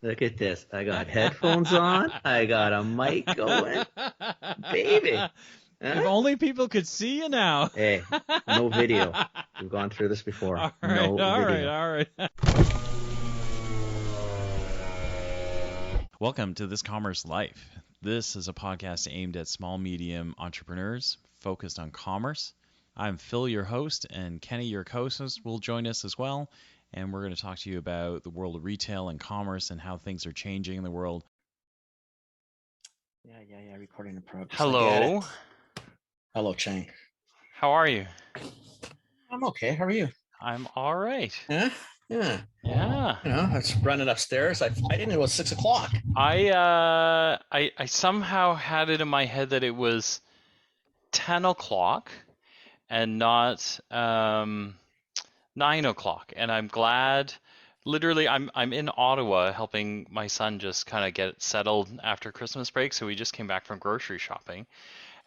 Look at this. I got headphones on. I got a mic going. Baby. If Huh? only people could see you now. Hey, no video. We've gone through this before. All right, No all right, video. all right. Welcome to This Commerce Life. This is a podcast aimed at small, medium entrepreneurs focused on commerce. I'm Phil, your host, and Kenny, your co-host, will join us as well. And we're going to talk to you about the world of retail and commerce and how things are changing in the world. Yeah. Recording in progress. Hello. Hello, Chang. How are you? I'm okay. How are you? I'm all right. Yeah. Yeah. I was running upstairs. I didn't know it was 6 o'clock. I somehow had it in my head that it was 10 o'clock and not 9 o'clock. And I'm glad. Literally, I'm in Ottawa helping my son just kind of get settled after Christmas break. So we just came back from grocery shopping.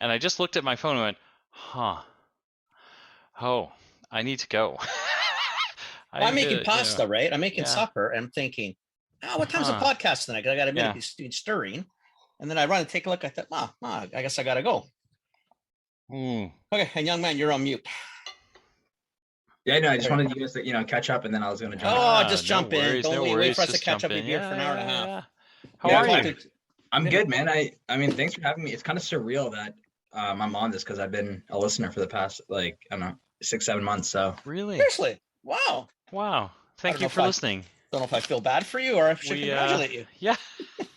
And I just looked at my phone and went, oh, I need to go. I'm making pasta, right? I'm making Yeah. supper, and I'm thinking, what time's the podcast tonight? I got to make it stirring. And then I run and take a look. I thought, I guess I got to go. Okay, and young man, you're on mute. Yeah, no, I just wanted you guys to, catch up, and then I was going to jump in. Just jump in. Don't wait for us to catch up in here for an hour and a half. Yeah. How are you? I'm good, man. I mean, thanks for having me. It's kind of surreal that I'm on this because I've been a listener for the past, 6-7 months. So Really? Seriously. Wow. Thank you for listening. Don't know if I feel bad for you or I should congratulate you. Yeah.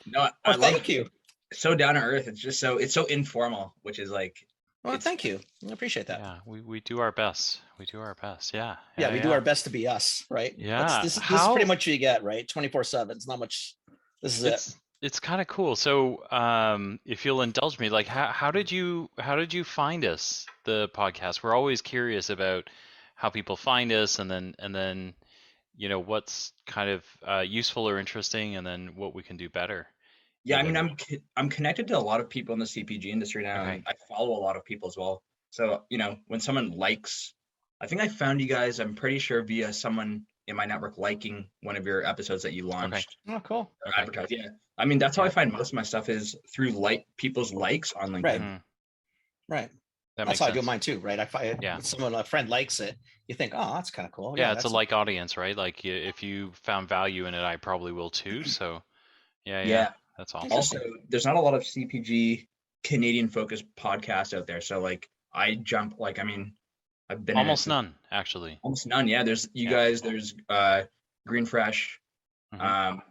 No, I love thank you. It's so down to earth. It's just it's so informal, which is like. Well, thank you. I appreciate that. Yeah, we do our best. We do our best. Yeah. We do our best to be us, right? Yeah. This is pretty much what you get, right? 24/7. It's not much. This is it. It's kind of cool. So, if you'll indulge me, like, how did you find us, the podcast? We're always curious about how people find us, and then what's kind of useful or interesting, and then what we can do better. Yeah, I mean, I'm connected to a lot of people in the CPG industry now, and I follow a lot of people as well. So, when someone likes, I think I found you guys, I'm pretty sure via someone in my network liking one of your episodes that you launched. Oh, cool. Or advertised. Yeah. I mean, that's how I find most of my stuff is through people's likes on LinkedIn. Right. That that's how I do mine too, right? A friend likes it, you think, oh, that's kind of cool. Yeah, it's a like audience, right? Like if you found value in it, I probably will too. So, yeah. That's awesome. Also, there's not a lot of CPG Canadian focused podcasts out there. So I jump I've been almost none actually. Almost none. Yeah. There's you guys, there's Green Fresh. Might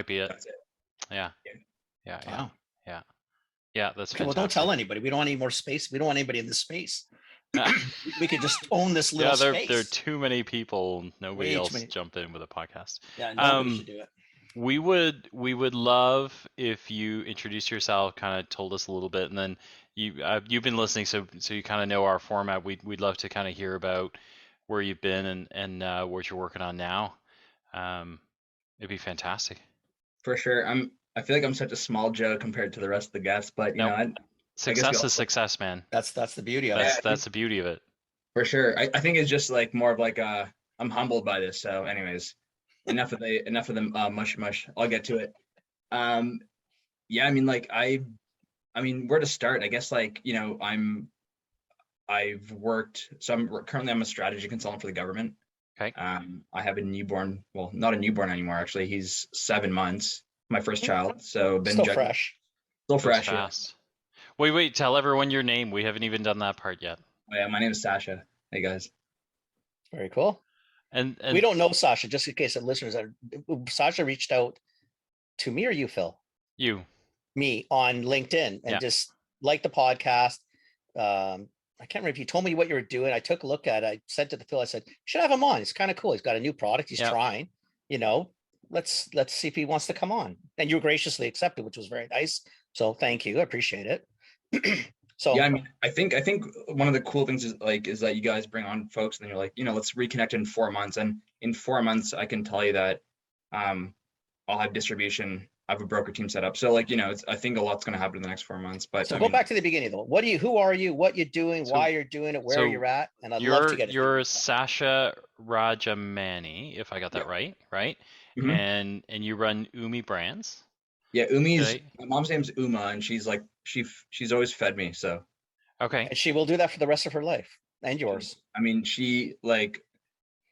be it. That's it. Yeah. Wow. Yeah, that's fantastic. Well, don't tell anybody. We don't want any more space. We don't want anybody in this space. We could just own this little space. There are too many people. Nobody else jump in with a podcast. Yeah, nobody should do it. We would love if you introduce yourself, kind of told us a little bit, and then you've been listening, so you kind of know our format. We'd love to kind of hear about where you've been and what you're working on now. It'd be fantastic. For sure. I feel like I'm such a small Joe compared to the rest of the guests, but success is success, man. That's the beauty of it. That's the beauty of it. For sure. I think it's just more of I'm humbled by this. So anyways, enough of the mush. I'll get to it. Yeah, I mean, where to start? I guess I've worked, so I'm a strategy consultant for the government. Okay. I have a newborn, well, not a newborn anymore, actually. He's 7 months, my first child. So Still fresh. Fast. Yeah. Wait, tell everyone your name. We haven't even done that part yet. Oh, yeah, my name is Sasha. Hey guys. Very cool. And we don't know Sasha, just in case the listeners Sasha reached out to me or you, Phil? You. Me on LinkedIn and just liked the podcast. I can't remember if you told me what you were doing. I took a look at it. I said to the Phil, I said, should have him on. It's kind of cool. He's got a new product. He's trying, let's see if he wants to come on. And you graciously accepted, which was very nice. So thank you. I appreciate it. So yeah, I mean, I think one of the cool things is that you guys bring on folks and then you're let's reconnect in 4 months. And in 4 months, I can tell you that I'll have distribution I have a broker team set up. So like, I think a lot's going to happen in the next 4 months. But so go back to the beginning though. Who are you? What you're doing? So- why you're doing it? Where you're at? And I'd love to get it. You're Sasha Rajamani, if I got that right? Mhm. And you run Umy Brands. Yeah, Umy's Right. my mom's name's Uma, and she's like she's always fed me. So Okay. And she will do that for the rest of her life and yours. I mean, she like,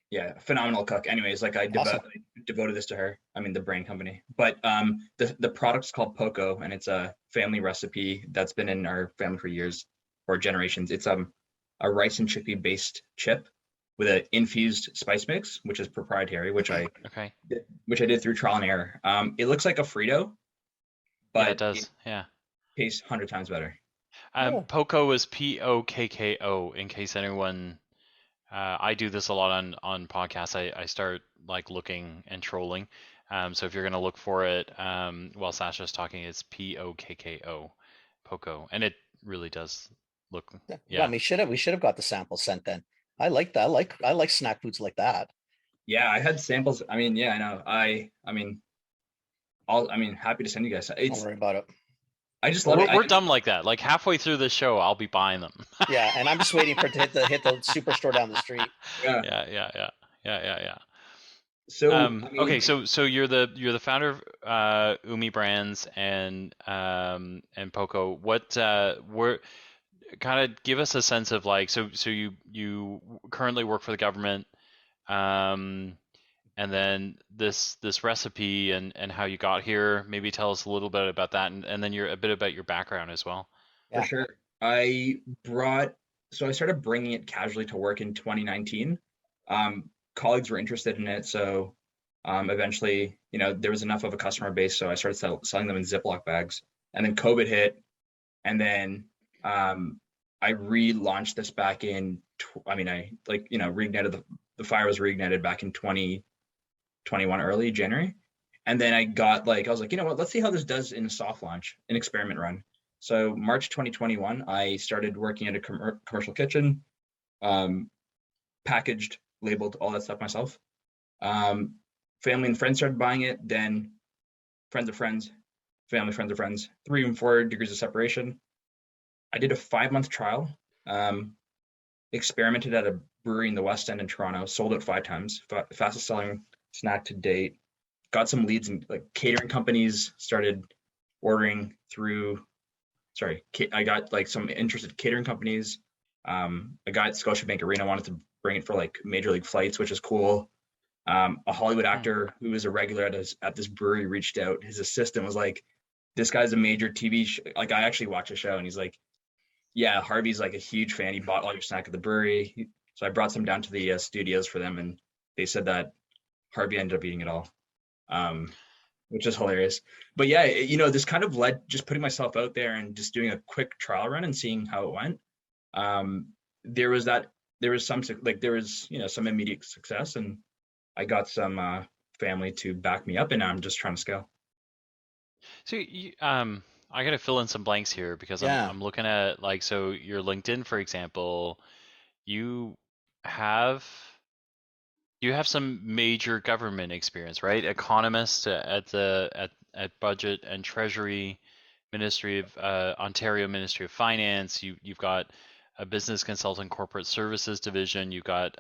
yeah, phenomenal cook. Anyways, like I Awesome. devoted this to her. I mean, the brand company. But the product's called Poco, and it's a family recipe that's been in our family for years or generations. It's a rice and chickpea based chip with an infused spice mix, which is proprietary, which I Okay. did through trial and error. It looks like a Frito, but Yeah, it does. Yeah. tastes 100 times better. Oh. Poco is Pokko. In case anyone, I do this a lot on podcasts. I start like looking and trolling. So if you're gonna look for it, while Sasha's talking, it's Pokko, Poco, and it really does look. Yeah. Yeah. I mean, we should have got the sample sent then. I like that. I like snack foods like that. Yeah, I had samples. I mean, yeah, I know. I mean, happy to send you guys. Don't worry about it. I just love it. We're dumb like that. Like halfway through the show, I'll be buying them. Yeah, and I'm just waiting for it to hit the superstore down the street. Yeah. Yeah. So okay, so you're the founder of Umy Brands and Poco. What were kind of give us a sense of like so you currently work for the government, and then this recipe and how you got here. Maybe tell us a little bit about that, and then a bit about your background as well. Yeah. For sure. I started bringing it casually to work in 2019. Colleagues were interested in it, so eventually, there was enough of a customer base, so I started selling them in Ziploc bags. And then COVID hit, and then I relaunched this back in. Reignited the fire was reignited back in 2021, early January. And then I was like, you know what? Let's see how this does in a soft launch, an experiment run. So March 2021, I started working at a commercial kitchen, packaged, labeled, all that stuff myself. Family and friends started buying it. Then friends of friends, family, friends of friends, 3 and 4 degrees of separation. I did a 5-month trial, experimented at a brewery in the West End in Toronto, sold it 5 times, fastest selling snack to date. Got some leads, and like catering companies started ordering through. I got like some interested catering companies. A guy at Scotiabank Arena wanted to bring it for like major league flights, which is cool. A Hollywood actor who was a regular at this brewery reached out. His assistant was like, "This guy's a major TV show." Like, I actually watched a show, and he's like, "Yeah, Harvey's like a huge fan. He bought all your snack at the brewery." So I brought some down to the studios for them, and they said that Harvey ended up eating it all, which is hilarious. But yeah, this kind of led just putting myself out there and just doing a quick trial run and seeing how it went. There was some immediate success, and I got some family to back me up, and now I'm just trying to scale. So I got to fill in some blanks here because I'm looking at like, so your LinkedIn, for example, you have some major government experience, right? Economist at Budget and Treasury, Ministry of Ontario Ministry of Finance. You've got a business consultant, corporate services division. You've got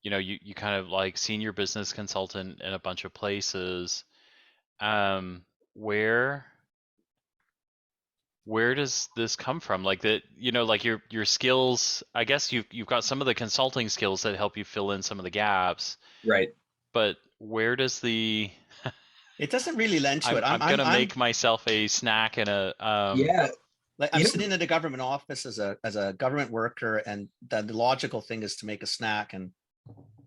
you kind of like senior business consultant in a bunch of places. Where does this come from? Like that, like your skills, I guess you've got some of the consulting skills that help you fill in some of the gaps. Right. But where does it doesn't really lend to it. I'm gonna make myself a snack and a Like I'm sitting in a government office as a government worker, and the logical thing is to make a snack and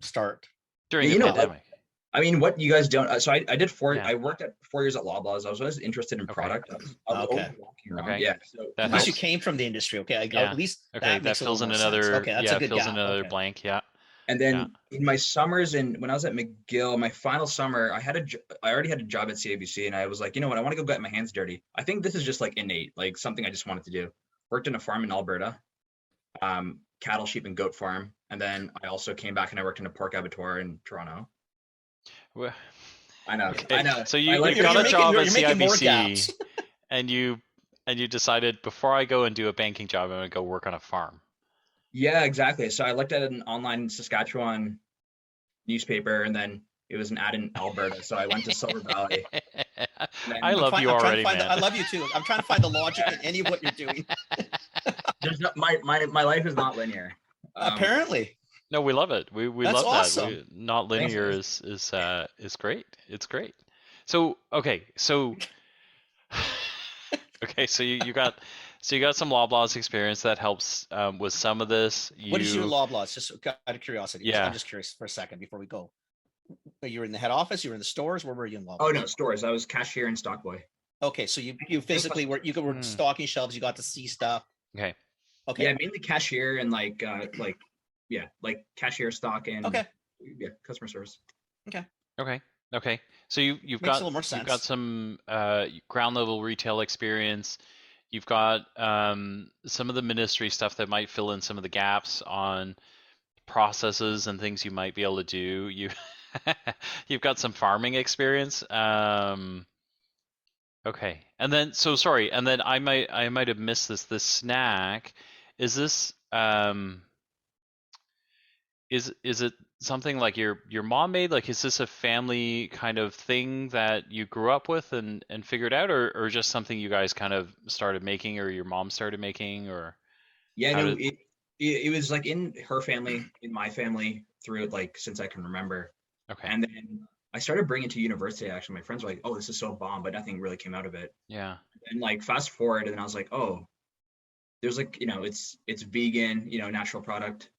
start during the pandemic. I mean, what you guys don't. So I did 4. Yeah. I worked at 4 years at Loblaws. I was always interested in product. I was walking around. Okay. Yeah. So at least you came from the industry. Okay. At least that fills in another. Okay, that's a good fills in another blank. Yeah. And then in my summers, and when I was at McGill, my final summer, I already had a job at CABC, and I was like, you know what, I want to go get my hands dirty. I think this is just like innate, like something I just wanted to do. Worked in a farm in Alberta, cattle, sheep, and goat farm, and then I also came back and I worked in a pork abattoir in Toronto. Well, I know. Okay, I know. so I you like got a job at you're making more CIBC, gaps. and you decided before I go and do a banking job, I'm gonna go work on a farm. Yeah, exactly. So I looked at an online Saskatchewan newspaper, and then it was an ad in Alberta. So I went to Silver Valley. And then I love you I'm trying already, to find man. I love you too. I'm trying to find the logic in any of what you're doing. there's no, my life is not linear. Apparently, No, we love it. We That's love that. awesome. Not Thanks, linear guys. is great. It's great. So okay, so okay, so you got some Loblaws experience that helps with some of this. what did you do You at Loblaws? Just out of curiosity. Yeah. I'm just curious for a second before we go. You were in the head office. You were in the stores. Where were you in Loblaws? Oh no, stores. I was cashier and stock boy. Okay, so you physically were Hmm. stocking shelves. You got to see stuff. okay? Okay. Yeah, mainly cashier and like cashier stock and Okay. yeah, customer service. Okay. So you've Makes got a little more sense. some ground level retail experience. You've got some of the ministry stuff that might fill in some of the gaps on processes and things you might be able to do. You've got some farming experience. Okay. And then sorry, and then I might have missed this. This snack, is this is it something like your mom made? Like, is this a family kind of thing that you grew up with and figured out, or just something you guys kind of started making, or your mom started making, or Yeah, how no, did? it was like in her family, in my family, through it like since I can remember. Okay. And then I started bringing it to university. Actually, my friends were like, "Oh, this is so bomb," but nothing really came out of it. Yeah. And like fast forward, and I was like, "Oh, there's like it's vegan, natural product,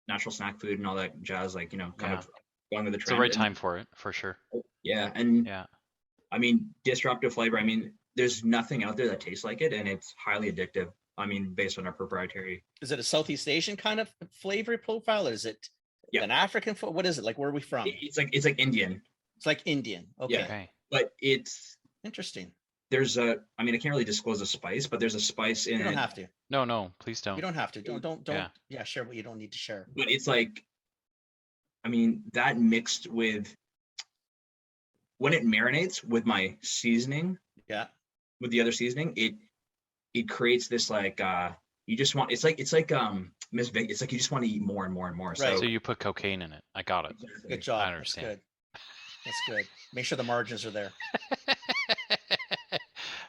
natural snack food, and all that jazz. Like kind Yeah. of going with the It's the trend." right And time for it, for sure. yeah, and Yeah. I mean disruptive flavor. I mean, there's nothing out there that tastes like it, and it's highly addictive. I mean, based on our proprietary. Is it a Southeast Asian kind of flavor profile, or is it Yeah. an African? What is it like? Where are we from? It's like Indian, It's like Indian. Okay, Yeah. Okay. but interesting. there's a. I mean, I can't really disclose a spice, but there's a spice in You don't it. have to. No, please don't. You don't have to. Don't. Yeah. Yeah, share what you don't need to share. But it's like, I mean, that mixed with when it marinates with my seasoning, Yeah. with the other seasoning, it creates this like you just want it's like Miss Vic, it's like you just want to eat more and more and more. Right. So So you put cocaine in it. I got it. exactly. Good job. I understand. That's good. That's good. Make sure the margins are there.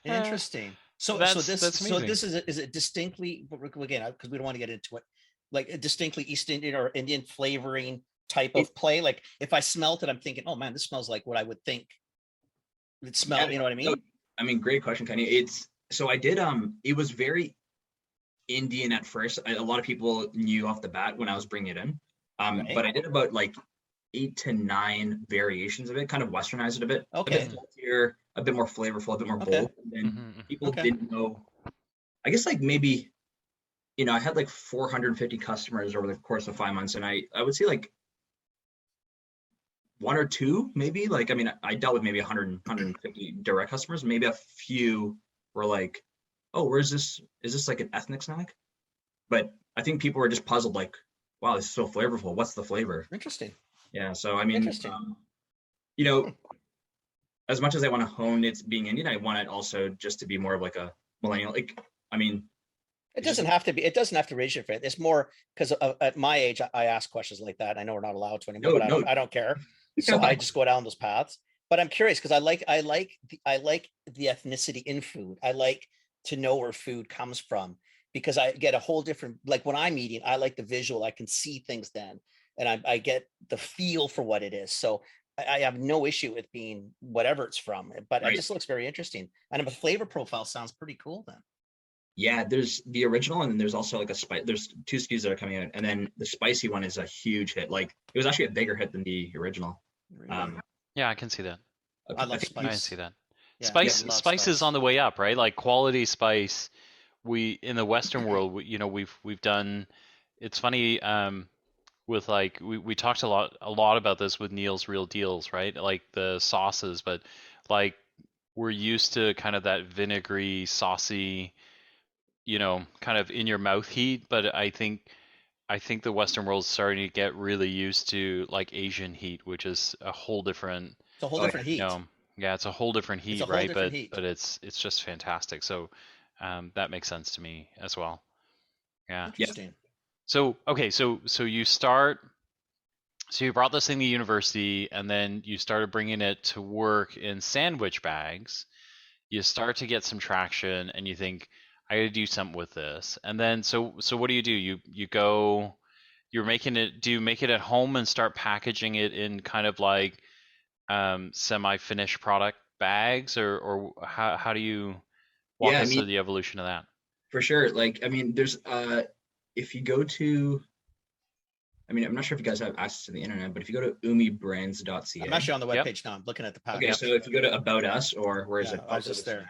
Interesting. So That's this amazing. is it distinctly, again, because we don't want to get into it, like a distinctly East Indian or Indian flavoring type of play. Like if I smelt it, I'm thinking, oh man, this smells like what I would think it smell. Yeah, You know what I so, mean? I mean, great question, Kenny. It's so I did it was very Indian at first. A lot of people knew off the bat when I was bringing it in. Okay. But I did about like 8 to 9 variations of it, kind of westernized it a bit. Okay. A bit saltier, a bit more flavorful, a bit more Okay. bold. And then Mhm. people Okay. didn't know. I guess like maybe, I had like 450 customers over the course of 5 months, and I would say like one or two, maybe. Like, I mean, I dealt with maybe 100, 150 direct customers. Maybe a few were like, "Oh, where's this? Is this like an ethnic snack?" But I think people were just puzzled, like, "Wow, this is so flavorful. What's the flavor?" Interesting. Yeah. So I mean, Interesting. you know, as much as I want to hone its being Indian, I want it also just to be more of like a millennial. Like, I mean, It it's just doesn't have to be. It doesn't have to raise your fan. It's more because at my age, I ask questions like that. I know we're not allowed to anymore, no, but no. I don't care. So I just go down those paths. But I'm curious because I like the ethnicity in food. I like to know where food comes from because I get a whole different, like when I'm eating, I like the visual. I can see things then, and I get the feel for what it is. So I have no issue with being whatever it's from. But it Right. just looks very interesting. And the flavor profile sounds pretty cool then. Yeah, there's the original, and then there's also like a spice. There's 2 SKUs that are coming out, and then the spicy one is a huge hit. Like, it was actually a bigger hit than the original. Yeah, I can see that. I love think I can spice. see that. Yeah, Spice love spice is on the way up, right? Like quality spice. We in the Western world, we've done. It's funny. With like we talked a lot about this with Neil's Real Deals, right? Like the sauces, but like we're used to kind of that vinegary, saucy, kind of in your mouth heat. But I think I think the Western world's starting to get really used to like Asian heat, which is a whole different, It's a whole Oh, different heat. yeah, it's a whole different It's a heat, whole right? different heat. But it's just fantastic. So that makes sense to me as well. Yeah. Interesting. So okay, so you brought this thing to university, and then you started bringing it to work in sandwich bags. You start to get some traction, and you think, I got to do something with this. And then so what do? You go, you're making it. Do you make it at home and start packaging it in kind of like semi-finished product bags, or how do you walk Yeah, I us through mean, the evolution of that? for sure. Like, I mean, there's if you go to, I mean, I'm not sure if you guys have access to the internet, but if you go to umybrands.ca. I'm actually on the Yep. webpage now. I'm looking at the package. Okay, so if you go to About Us, or where is Yeah, it? I was just there.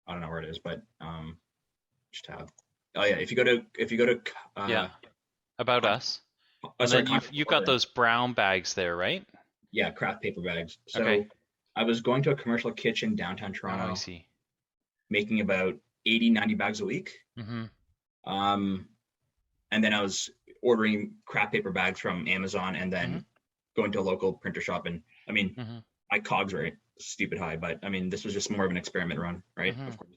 I don't know where it is, but just tab. Oh yeah, if you go to Yeah. About us. And sorry, then you've got those brown bags there, right? Yeah, craft paper bags. So Okay. I was going to a commercial kitchen downtown Oh, Toronto, I see. making about 80, 90 bags a week. Mm-hmm. And then I was ordering craft paper bags from Amazon, and then going to a local printer shop. And I mean, my cogs were stupid high, but I mean, this was just more of an experiment run, right? Of course.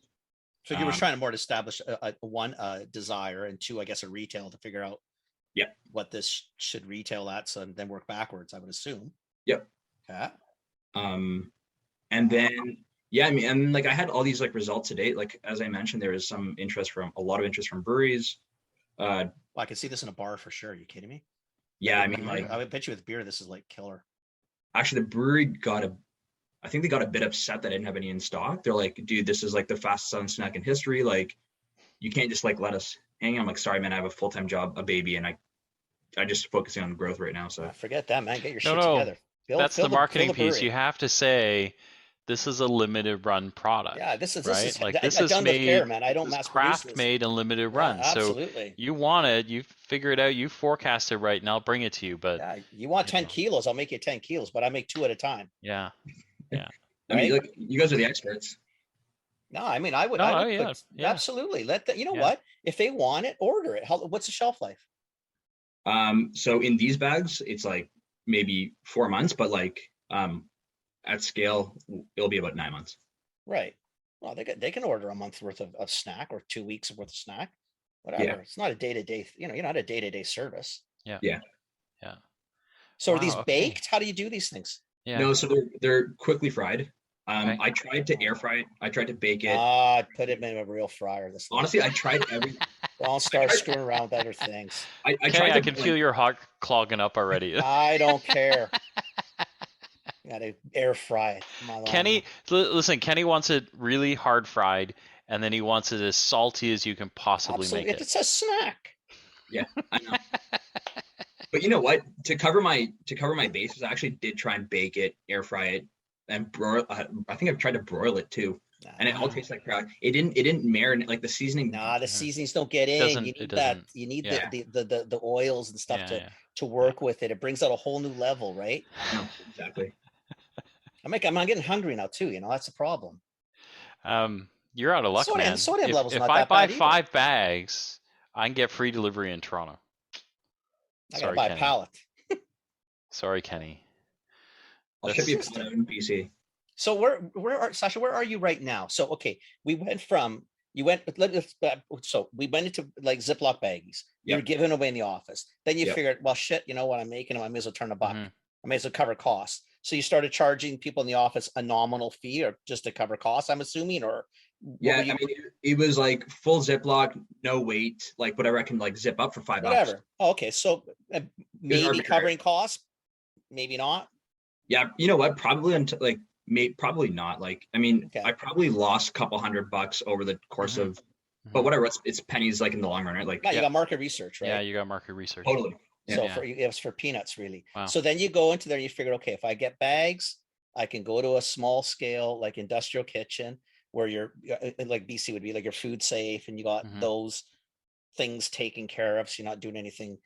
So you were trying to more to establish one desire, and two, I guess, a retail to figure out what this should retail at, so then work backwards, I would assume. Yep. Okay. And then I mean, and like I had all these like results to date. Like as I mentioned, there is a lot of interest from breweries. Well, I can see this in a bar for sure. Are you kidding me? Yeah, I mean, like I would bet you with beer, this is like killer. actually, the brewery I think they got a bit upset that I didn't have any in stock. They're like, dude, this is like the fastest selling snack in history. Like, you can't just like let us hang. I'm like, sorry, man, I have a full-time job, a baby, and I just focusing on growth right now. So Forget that, man. Get your shit No. together. That's the marketing piece. brewery. You have to say this is a limited run product. Yeah, this is like this is done with made, care, man. I don't this is mass produce craft this. made and limited run. Absolutely. So you want it, you figure it out, you forecast it right, and I'll bring it to you. But yeah, you want 10 kilos, I'll make you 10 kilos, but I make 2 at a time. yeah. I mean, look, you guys are the experts. No, I mean, I would absolutely let that. You know what? If they want it, order it. What's the shelf life? So in these bags, it's like maybe 4 months, but like at scale, it'll be about 9 months. Right. Well, they can order a month's worth of snack, or 2 weeks worth of snack, whatever. Yeah. It's not a day-to-day. You're not a day-to-day service. Yeah. So are these baked? How do you do these things? Yeah. No, so they're quickly fried. I tried to air fry it. I tried to bake it. Put it in a real fryer. Honestly, I tried every. Don't start screwing around with other things. I Okay, tried. I can feel your heart clogging up already. I don't care. Got to air fry it. Kenny, listen. Kenny wants it really hard fried, and then he wants it as salty as you can possibly make it. It's a snack. Yeah, I know. But you know what? To cover my bases, I actually did try and bake it, air fry it, and broil. I think I've tried to broil it too, and it all tastes like crap. It didn't marinate, like the seasoning. Nah, the seasonings don't get in. You need that. You need the oils and stuff to work with it. It brings out a whole new level, right? No, exactly. I'm getting hungry now too. That's the problem. You're out of luck, man. Sodium levels if not I that buy bad 5 bags, I can get free delivery in Toronto. I gotta buy a pallet. Sorry, Kenny. I'll ship you a pallet in BC. So Sasha? Where are you right now? So okay, we went into like Ziploc baggies. You were giving away in the office. Then you figured, well, shit. You know what? I'm making them. I may as well turn a buck. I may as well cover costs. So you started charging people in the office a nominal fee, or just to cover costs, I'm assuming, or I mean, it was like full Ziploc, no weight, like whatever I can like zip up for $5. Whatever. Oh, okay, so maybe covering costs, maybe not. Yeah, you know what? Probably probably not. Like, I mean, I probably lost a couple $100 over the course of, but whatever. It's pennies, like in the long run, right? Like, you got market research, right? Yeah, you got market research. Totally. So it was for peanuts, really. Wow. So then you go into there and you figure, okay, if I get bags, I can go to a small scale, like industrial kitchen, where you're like BC would be, like you're food safe, and you got those things taken care of, so you're not doing anything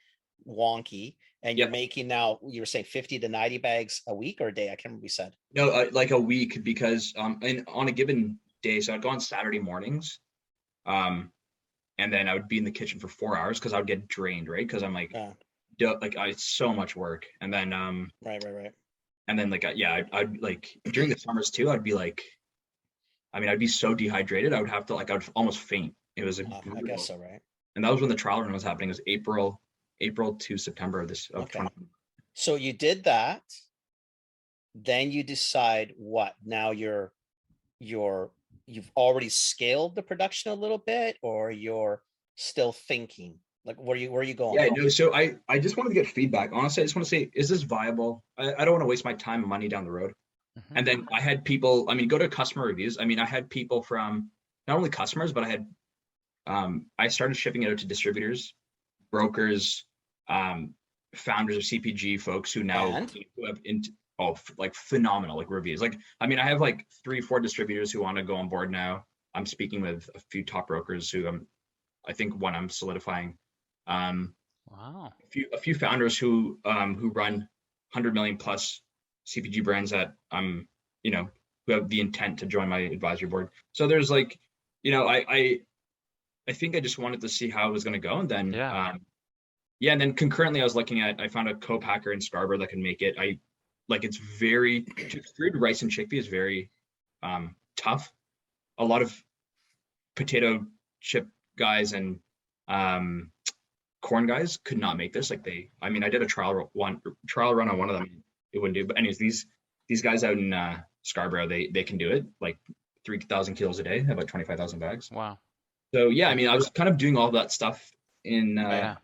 wonky. And you're making now, you were saying 50 to 90 bags a week or a day? I can't remember what you said. No, like a week, because on a given day, so I'd go on Saturday mornings, and and then I would be in the kitchen for 4 hours because I would get drained, right? Because I'm like, it's so much work. And then right. And then like I'd like during the summers too, I'd be like, I mean, I'd be so dehydrated, I would have to I would almost faint. It was I guess so, right? And that was when the trial run was happening. It was April to September of 20. So you did that, then you decide what? Now you've already scaled the production a little bit, or you're still thinking? Like, where are you going? Yeah, no. So I just wanted to get feedback. Honestly, I just want to say, is this viable? I don't want to waste my time and money down the road. Mm-hmm. And then I had people. I mean, go to customer reviews. I mean, I had people from not only customers, but I had. I started shipping it out to distributors, brokers, founders of CPG folks who now who have like phenomenal like reviews. Like, I mean, I have like 3-4 distributors who want to go on board now. I'm speaking with a few top brokers who I think one I'm solidifying. Wow. A few founders who run 100 million plus CPG brands that who have the intent to join my advisory board. So there's like, I think I just wanted to see how it was going to go, and then and then concurrently I found a co-packer in Scarborough that can make it. It's very to extrude rice and chickpea is very tough. A lot of potato chip guys and corn guys could not make this. I did a trial run on one of them. It wouldn't do. But anyways, these guys out in Scarborough, they can do it, like 3,000 kilos a day, about 25,000 bags. Wow. So yeah, I mean, I was kind of doing all that stuff in I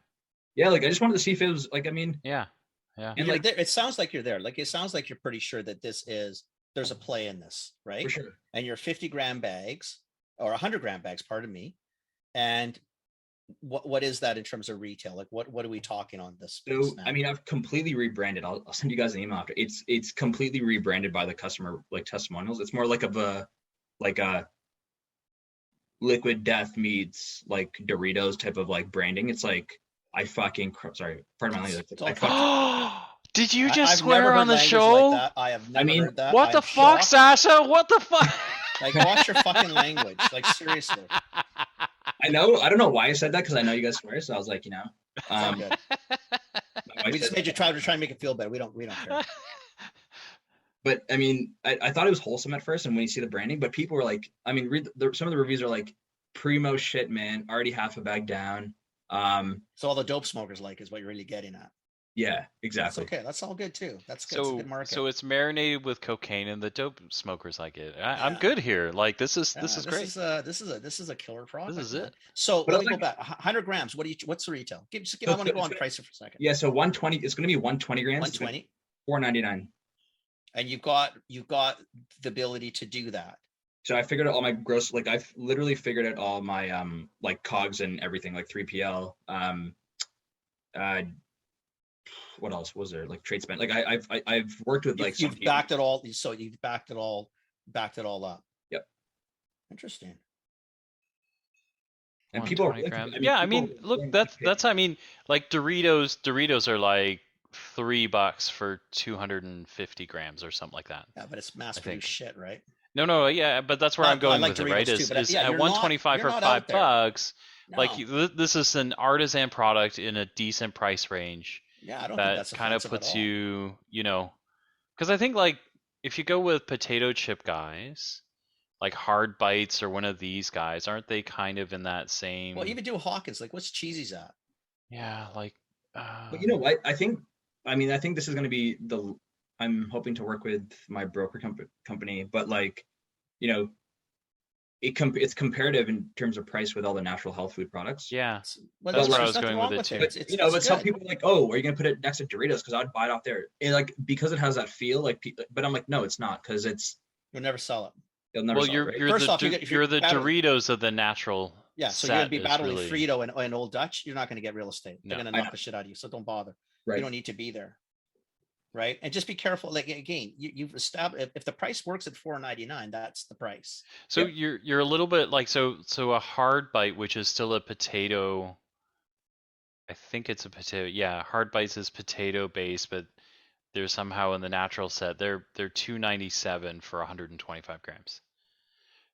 just wanted to see if it was And like it sounds like you're there. Like it sounds like you're pretty sure that there's a play in this, right? For sure. And you're 50-gram bags or 100-gram bags, pardon me. And what is that in terms of retail? Like what are we talking on this? So now? I mean, I've completely rebranded. I'll send you guys an email after. It's completely rebranded by the customer, like testimonials. It's more like a Liquid Death meets like Doritos type of like branding. It's like pardon my language. Did you just swear on the show? Like I have never heard that. What the fuck, Sasha? What the fuck? Like, watch your fucking language. Like, seriously. I know. I don't know why I said that, because I know you guys swear. So I was like, we just made you try to make it feel better. We don't care. But I mean, I thought it was wholesome at first, and when you see the branding, but people were like, I mean, some of the reviews are like, primo shit, man, already half a bag down. So all the dope smokers is what you're really getting at. Yeah, exactly. That's okay. That's all good too. That's good. It's a good market. So it's marinated with cocaine, and the dope smokers like it. I'm good here. Like this is great. This is a killer product. This is it. So let me go back. 100 grams. What's the retail? I want to go on price for a second. Yeah. So 120. It's going to be 120 grams. 120. $4.99. And you've got the ability to do that. So I figured out all my gross, like I've literally figured out all my like cogs and everything, like 3PL. What else was there? Like trade spend. Like I've worked with like you've backed it all. So you've backed it all up. Yep. Interesting. And people, look, that's I mean, like Doritos are like $3 for 250 grams or something like that. Yeah, but it's mass produced shit, right? No, yeah, but that's where I'm going with it, right? Too, is at 125 for $5. No. Like this is an artisan product in a decent price range. Yeah, I don't think that's kind of puts you, because I think like if you go with potato chip guys, like Hard Bites or one of these guys, aren't they kind of in that same? Well, even do Hawkins. Like, what's Cheesy's at? Yeah, like. But you know what? I think this is going to be I'm hoping to work with my broker company, but like, it's comparative in terms of price with all the natural health food products. Yeah, that's where I was going with it too. But some people are like, oh, are you gonna put it next to Doritos? Because I'd buy it off there. And like, because it has that feel, like, but I'm like, no, it's not, because you'll never sell it. You'll never sell it. Right? You're the Doritos of the natural. Yeah, so you're gonna be battling Frito and Old Dutch. You're not gonna get real estate. They're gonna knock the shit out of you. So don't bother. Right. You don't need to be there. Right. And just be careful. Like, again, you've established, if the price works at $4.99, that's the price. So you're a little bit like, so a Hard Bite, which is still a potato. I think it's a potato. Yeah. Hard Bites is potato based, but they're somehow in the natural set. They're $2.97 for 125 grams.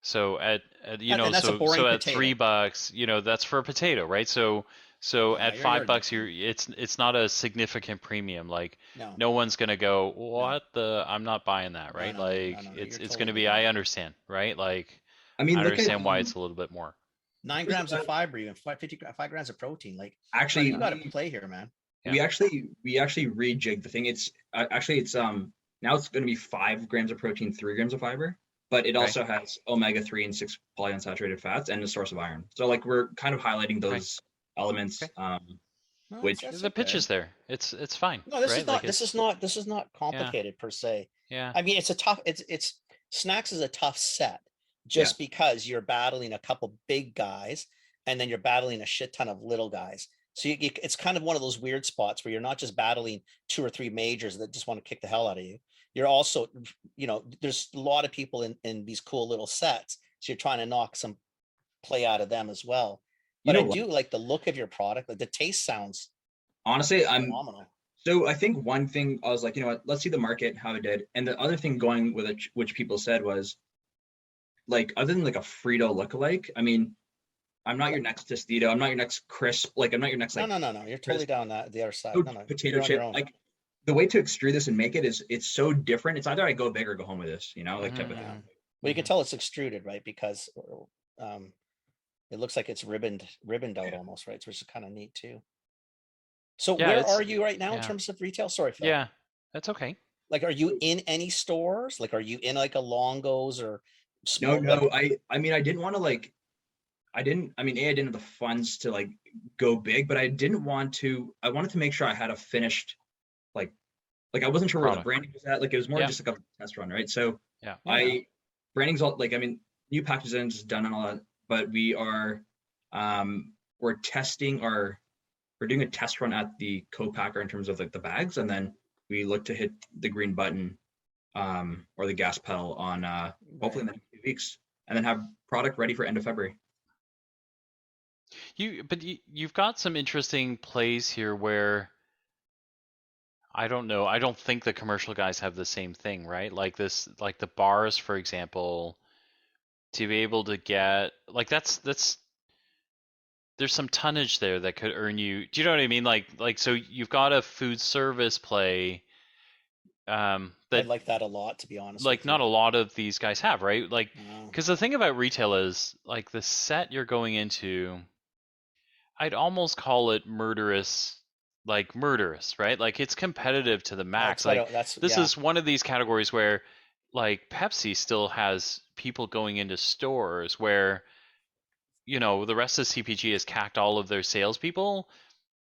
So at you And know, that's a so boring at potato. $3, you know, that's for a potato, right? So Yeah, at $5, it's not a significant premium. Like no, no one's gonna go, no, what the? I'm not buying that, no, right? no, no, Like no, no. it's You're it's totally gonna be. right. I understand, right? Like I mean, I look at understand why it's a little bit more. 9 grams of fiber, even 5 grams of protein. Like, actually, you got to play here, man. we actually rejigged the thing. It's actually it's now it's going to be 5 grams of protein, 3 grams of fiber, but it also has omega-3 and 6 polyunsaturated fats and a source of iron. So like we're kind of highlighting those elements, No, which The pitch is there. It's fine. No, this right? is not. Like This is not complicated per se. Yeah. I mean, it's a tough. It's snacks is a tough set, just because you're battling a couple big guys, and then you're battling a shit ton of little guys. So it's kind of one of those weird spots where you're not just battling 2 or 3 majors that just want to kick the hell out of you. You're also, you know, there's a lot of people in these cool little sets, so you're trying to knock some play out of them as well. But I do like the look of your product. Like the taste sounds honestly, phenomenal. So I think one thing I was like, you know what, let's see the market, how it did. And the other thing going with it, which people said was, like, other than like a Frito lookalike, I mean, I'm not your next Tostito, I'm not your next crisp, like I'm not your next like No. You're totally down the other side. No, potato chip. Like the way to extrude this and make it is it's so different. It's either I go big or go home with this, you know, like type of thing. Well, you can tell it's extruded, right? Because it looks like it's ribboned out almost, right? Which is kind of neat too. So where are you right now in terms of retail? Sorry, Phil. Yeah, that's okay. Like, are you in any stores? Like, are you in like a Longo's or? No. I mean, I didn't want to like. I didn't have the funds to like go big, but I didn't want to. I wanted to make sure I had a finished, like I wasn't sure where the branding was at. Like it was more just like a test run, right? So branding's all like, I mean, new packaging is done and all that, but we are, we're doing a test run at the co-packer in terms of like the bags, and then we look to hit the green button, or the gas pedal on hopefully in the next few weeks, and then have product ready for end of February. You've got some interesting plays here where I don't know. I don't think the commercial guys have the same thing, right? Like this, like the bars, for example, to be able to get like that's there's some tonnage there that could earn you. Do you know what I mean? Like so you've got a food service play. I like that a lot, to be honest. Like not a lot of these guys have, right? Like because the thing about retail is like the set you're going into. I'd almost call it murderous, right? Like it's competitive to the max. This is one of these categories where like Pepsi still has people going into stores where, you know, the rest of CPG has cacked all of their salespeople.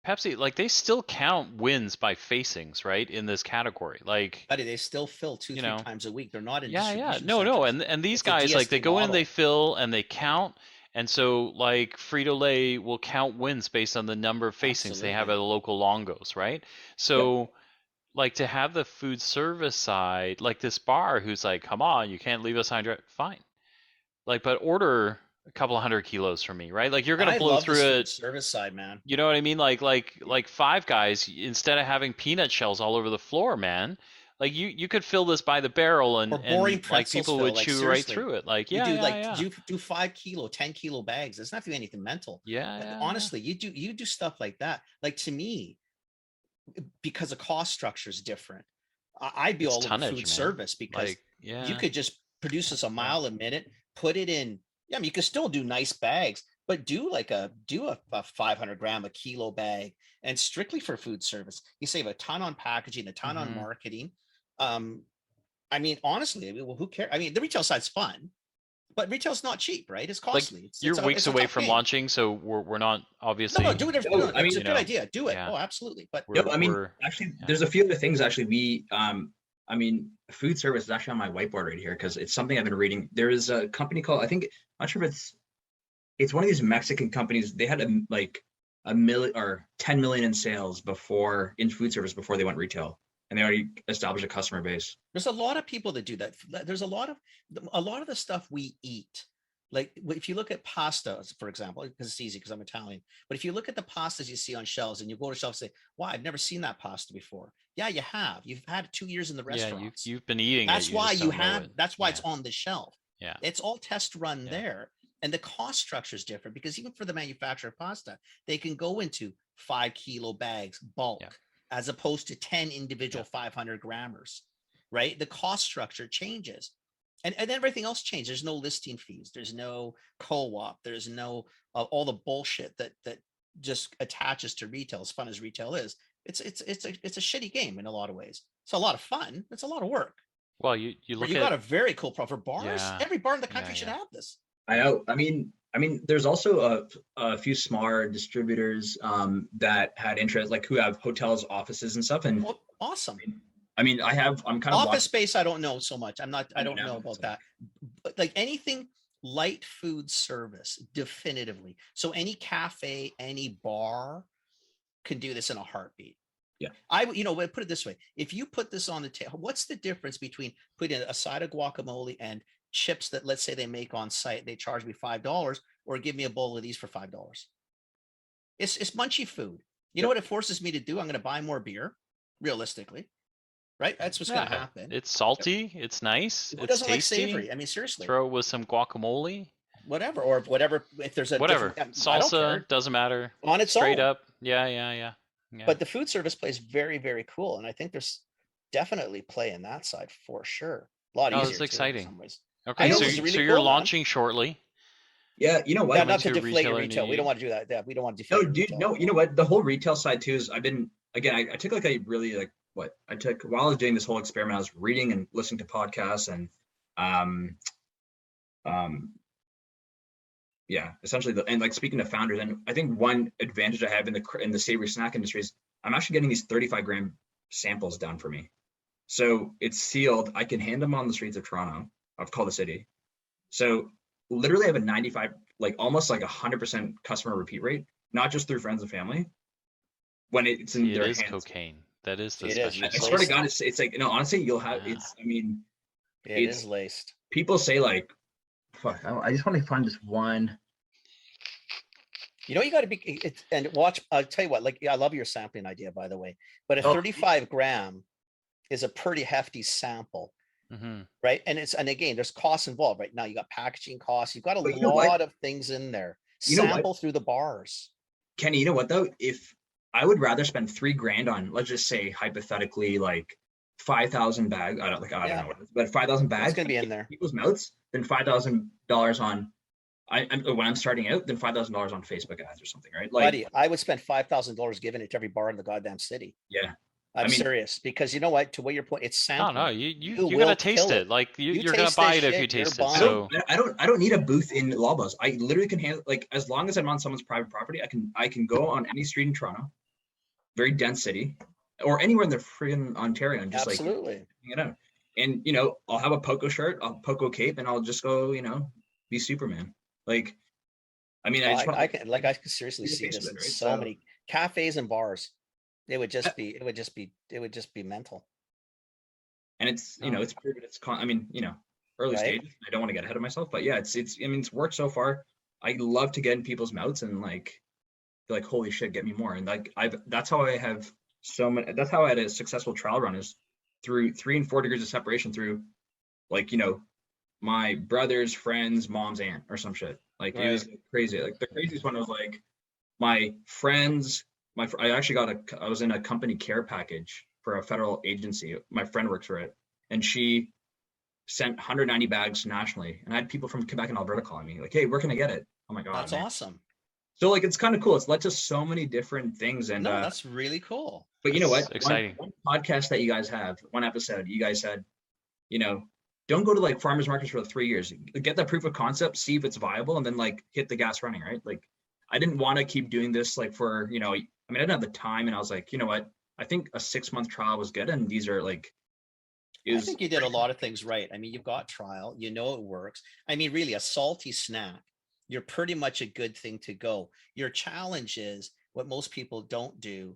Pepsi, like they still count wins by facings, right? In this category. Like they still fill 2-3 times a week. They're not in distribution No. centers. And these guys, like they go in, they fill and they count. And so, like, Frito-Lay will count wins based on the number of facings they have at the local Longos, right? So, like, to have the food service side, like this bar who's like, come on, you can't leave us high, fine. Like, but order a couple 100 kilos from me, right? Like, you're going to blow through it. Food service side, man. You know what I mean? Like Five Guys, instead of having peanut shells all over the floor, man. Like you could fill this by the barrel and like people would chew right through it. Like you do 5 kilo, 10 kilo bags. It's not doing anything mental. Honestly, you do stuff like that. Like to me, because the cost structure is different, I'd be all over food service because you could just produce this a mile a minute, put it in. Yeah, I mean, you could still do nice bags, but do a 500 gram, a kilo bag, and strictly for food service, you save a ton on packaging, a ton on marketing. I mean, honestly, who cares? I mean, the retail side's fun, but retail's not cheap, right? It's costly. Like, you're weeks away from launching, so we're not obviously. No, do it. I mean, it's a good idea. Do it. Yeah. Oh, absolutely. But actually, there's a few other things. Actually, I mean, food service is actually on my whiteboard right here because it's something I've been reading. There is a company called, I'm not sure if it's one of these Mexican companies. They had a million or 10 million in sales in food service before they went retail. And they already established a customer base. There's a lot of people that do that. There's a lot of the stuff we eat. Like if you look at pasta, for example, because it's easy because I'm Italian. But if you look at the pastas you see on shelves and you go to shelves and say, wow, I've never seen that pasta before. Yeah, you have. You've had 2 years in the restaurant. You've been eating that's it. Why you have. That's why it's on the shelf. Yeah. It's all test run Yeah. there. And the cost structure is different because even for the manufacturer of pasta, they can go into 5 kilo bags bulk as opposed to 10 individual 500 grammers, right? The cost structure changes. And everything else changes. There's no listing fees. There's no co-op. There's no all the bullshit that just attaches to retail. As fun as retail is, it's a shitty game in a lot of ways. It's a lot of fun. It's a lot of work. Well, you look got a very cool product for bars. Yeah. Every bar in the country should have this. I know. I mean, there's also a few smaller distributors that had interest, like who have hotels, offices, and stuff. And awesome. I mean, I'm kind of office space. I don't know so much. I don't know about that. But like anything light food service, definitively. So any cafe, any bar can do this in a heartbeat. Yeah. Put it this way. If you put this on the table, what's the difference between putting a side of guacamole and chips that, let's say, they make on site, they charge me $5, or give me a bowl of these for $5? It's munchy food. You know what it forces me to do? I'm going to buy more beer, realistically. Right? That's what's going to happen. It's salty. It's nice. Who it's doesn't tasty. like savory? I mean, seriously. Throw it with some guacamole. Whatever. Or whatever. If there's a salsa, doesn't matter. On its Straight own. up. Yeah. But the food service plays very, very cool. And I think there's definitely play in that side for sure. A lot easier. It's exciting. In some ways. Okay, so you're launching shortly. Yeah, you know what? Yeah, not to deflate your retail. We don't want to do that. Yeah, we don't want to deflate. No, dude. No, you know what? The whole retail side too is I took like a really while I was doing this whole experiment, I was reading and listening to podcasts and essentially and like speaking to founders. And I think one advantage I have in the savory snack industry is I'm actually getting these 35-gram samples done for me. So it's sealed. I can hand them on the streets of Toronto. I've called the city. So literally I have a 95, like almost like 100% customer repeat rate, not just through friends and family. When it's in their hands. It is cocaine. That is the special. I swear to God, it's like, honestly, you'll have, it is laced. People say like, fuck, I just want to find this one. You got to be, and watch, I'll tell you what, like, I love your sampling idea, by the way, but a 35 gram is a pretty hefty sample. Mm-hmm. Right. And again, there's costs involved. Right now, you got packaging costs. You've got a lot of things in there. Sample through the bars. Kenny, you know what though? If I would rather spend $3,000 on, let's just say hypothetically, like 5,000 bags. I don't know what it is, but 5,000 bags. It's gonna be in there. People's mouths. Then $5,000 on. When I'm starting out, then $5,000 on Facebook ads or something, right? Like, buddy, I would spend $5,000 giving it to every bar in the goddamn city. Yeah. I'm serious, because you know what? To what your point, it's sampling. No, you gotta taste it. Like you're gonna buy it if you taste it. So I don't need a booth in Loblaws. I literally can handle, like, as long as I'm on someone's private property, I can go on any street in Toronto, very dense city, or anywhere in the freaking Ontario, and just absolutely hang it out. And I'll have a Poco shirt, a Poco cape, and I'll just go, be Superman. Like, I mean, I can seriously see this in so many cafes and bars. It would just be mental. And it's, it's proven early stages. I don't want to get ahead of myself, but yeah, it's worked so far. I love to get in people's mouths and like holy shit, get me more. And like, that's how I had a successful trial run, is through 3 and 4 degrees of separation, through like, my brother's friend's mom's aunt or some shit. Like, It was crazy. Like the craziest one was like my friend's, I actually I was in a company care package for a federal agency. My friend works for it, and she sent 190 bags nationally. And I had people from Quebec and Alberta calling me like, "Hey, where can I get it?" Oh my God. That's awesome. So like, it's kind of cool. It's led to so many different things. And that's really cool. But you know what? Exciting. One podcast that you guys have, one episode, you guys said, don't go to like farmers markets for 3 years. Get that proof of concept, see if it's viable, and then like hit the gas running, right? Like, I didn't want to keep doing this like for, I didn't have the time, and I was like, you know what? I think a 6-month trial was good, and these are like. I think you did a lot of things right. I mean, you've got trial, it works. I mean, really, a salty snack, you're pretty much a good thing to go. Your challenge is, what most people don't do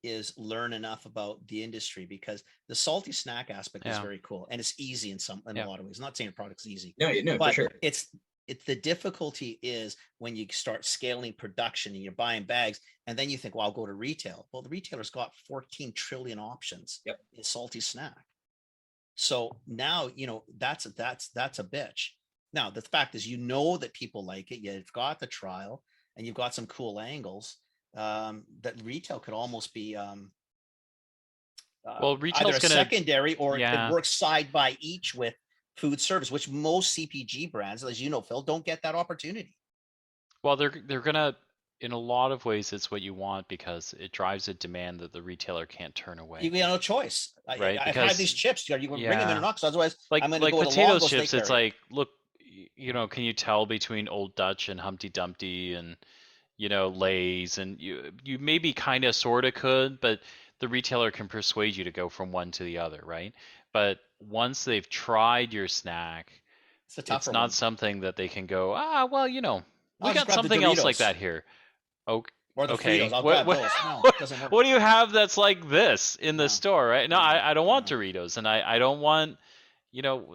is learn enough about the industry, because the salty snack aspect is very cool, and it's easy in a lot of ways. I'm not saying your product's easy. No, but for sure. It's the difficulty is when you start scaling production and you're buying bags, and then you think, well, I'll go to retail. Well, the retailer's got 14 trillion options in salty snack. So now, that's a bitch. Now, the fact is, that people like it. You've got the trial, and you've got some cool angles. That retail could almost be Well, either retail's a gonna, secondary, or it could yeah. work side by each with food service, which most CPG brands, as you know, Phil, don't get that opportunity. Well, they're gonna, in a lot of ways, it's what you want because it drives a demand that the retailer can't turn away. You got no choice. Right? I've Because had these chips. You bring them in yeah, or not? Because otherwise, like I'm going to go to potato Longo's chips, Steak it's Area. like, look, can you tell between Old Dutch and Humpty Dumpty and Lay's, and you maybe kind of sort of could, but the retailer can persuade you to go from one to the other, right? But once they've tried your snack, It's a tougher it's not one. something that they can go, well, we I'll got just grab the something else like Doritos. that here. Or the Okay. Fritos. I'll grab those. No, it doesn't work. What do you have that's like this in the No. store, right? No, I don't want No. Doritos, and I don't want,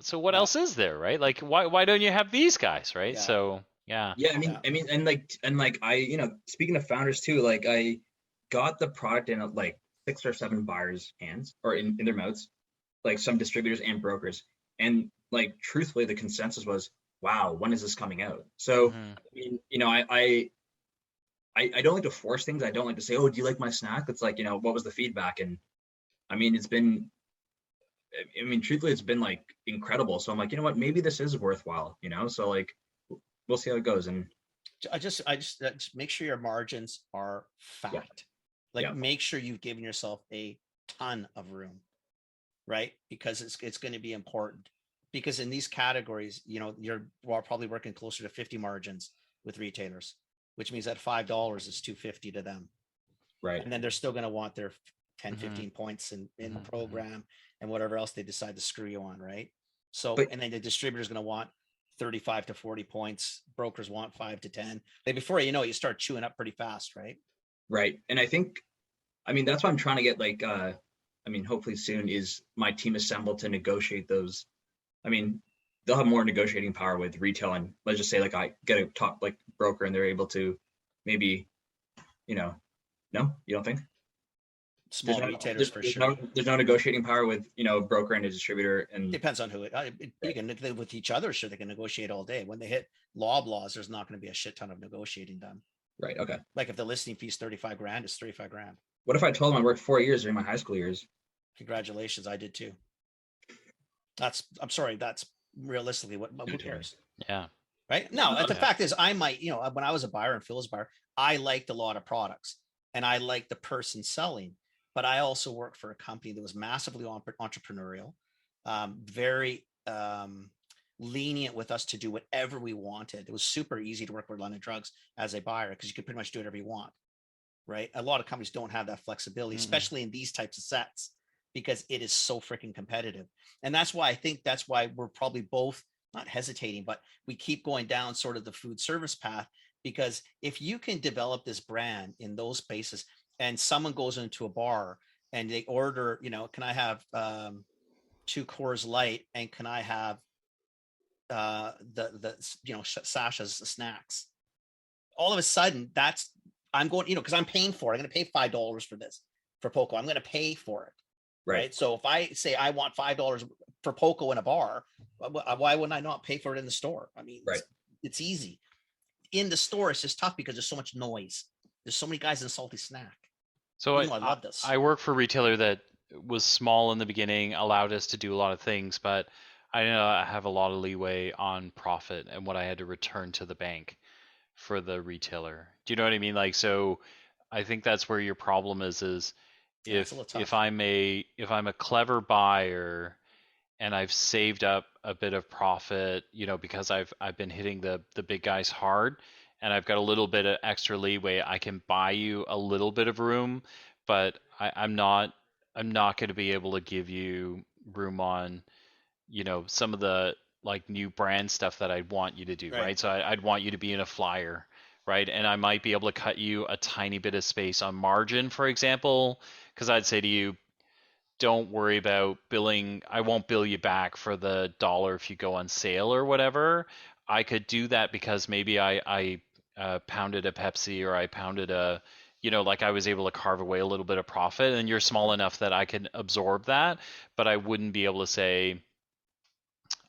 so what else is there, right? Like, why don't you have these guys, right? Yeah. So, yeah. Yeah, I mean, and like I, speaking of founders too, like I got the product in like 6 or 7 buyers' hands or in their mouths, like some distributors and brokers, and like truthfully, the consensus was, wow, when is this coming out? So, Mhm. I mean, I don't like to force things. I don't like to say, oh, do you like my snack? It's like, what was the feedback? And I mean, truthfully, it's been like incredible. So I'm like, you know what, maybe this is worthwhile, so like, we'll see how it goes. And I just make sure your margins are fat. Yeah. Like, Yeah. make sure you've given yourself a ton of room, right? Because it's going to be important. Because in these categories, you're probably working closer to 50 margins with retailers, which means that $5 is $2.50 to them. right. And then they're still going to want their 10, Mhm. 15 points in the Mhm. program and whatever else they decide to screw you on, right? So, But- and then the distributor's going to want 35 to 40 points. Brokers want 5 to 10. Like, before you know it, you start chewing up pretty fast, right? Right. And I think, that's what I'm trying to get, like, hopefully soon, is my team assembled to negotiate those. They'll have more negotiating power with retail, and let's just say, like, I get a top like broker and they're able to maybe, no, you don't think? Small retailers for sure. There's no negotiating power with, broker and a distributor, and Depends on who you can with each other. Sure, they can negotiate all day. When they hit laws, there's not going to be a shit ton of negotiating done. right. Okay. Like, if the listing fee is 35 grand, it's 35 grand. What if I told them I worked 4 years during my high school years? Congratulations, I did too. I'm sorry, that's realistically who cares? Yeah. Right? No, the Okay. fact is, I might, when I was a buyer and Phil was a buyer, I liked a lot of products and I liked the person selling, but I also worked for a company that was massively entrepreneurial, very lenient with us to do whatever we wanted. It was super easy to work with London Drugs as a buyer because you could pretty much do whatever you want, right? A lot of companies don't have that flexibility, Mhm. especially in these types of sets, because it is so freaking competitive. And that's why we're probably both not hesitating, but we keep going down sort of the food service path, because if you can develop this brand in those spaces and someone goes into a bar and they order, can I have 2 Coors Light and can I have Sasha's snacks? All of a sudden, I'm going, because I'm paying for it. I'm going to pay $5 for this, for Poco. I'm going to pay for it. Right. So if I say I want $5 for Poco in a bar, why wouldn't I not pay for it in the store? Right. It's easy. In the store, it's just tough because there's so much noise. There's so many guys in salty snack. So I love this. I work for a retailer that was small in the beginning, allowed us to do a lot of things, but I know I have a lot of leeway on profit and what I had to return to the bank for the retailer. Do you know what I mean? Like, so I think that's where your problem is Yeah, it's a little if tough. I'm a clever buyer and I've saved up a bit of profit, because I've been hitting the big guys hard, and I've got a little bit of extra leeway, I can buy you a little bit of room, but I'm not going to be able to give you room on, some of the like new brand stuff that I'd want you to do, right? So I'd want you to be in a flyer, right? And I might be able to cut you a tiny bit of space on margin, for example, because I'd say to you, don't worry about billing. I won't bill you back for the dollar if you go on sale or whatever. I could do that because maybe I pounded a Pepsi, or I pounded a, like I was able to carve away a little bit of profit, and you're small enough that I can absorb that, but I wouldn't be able to say,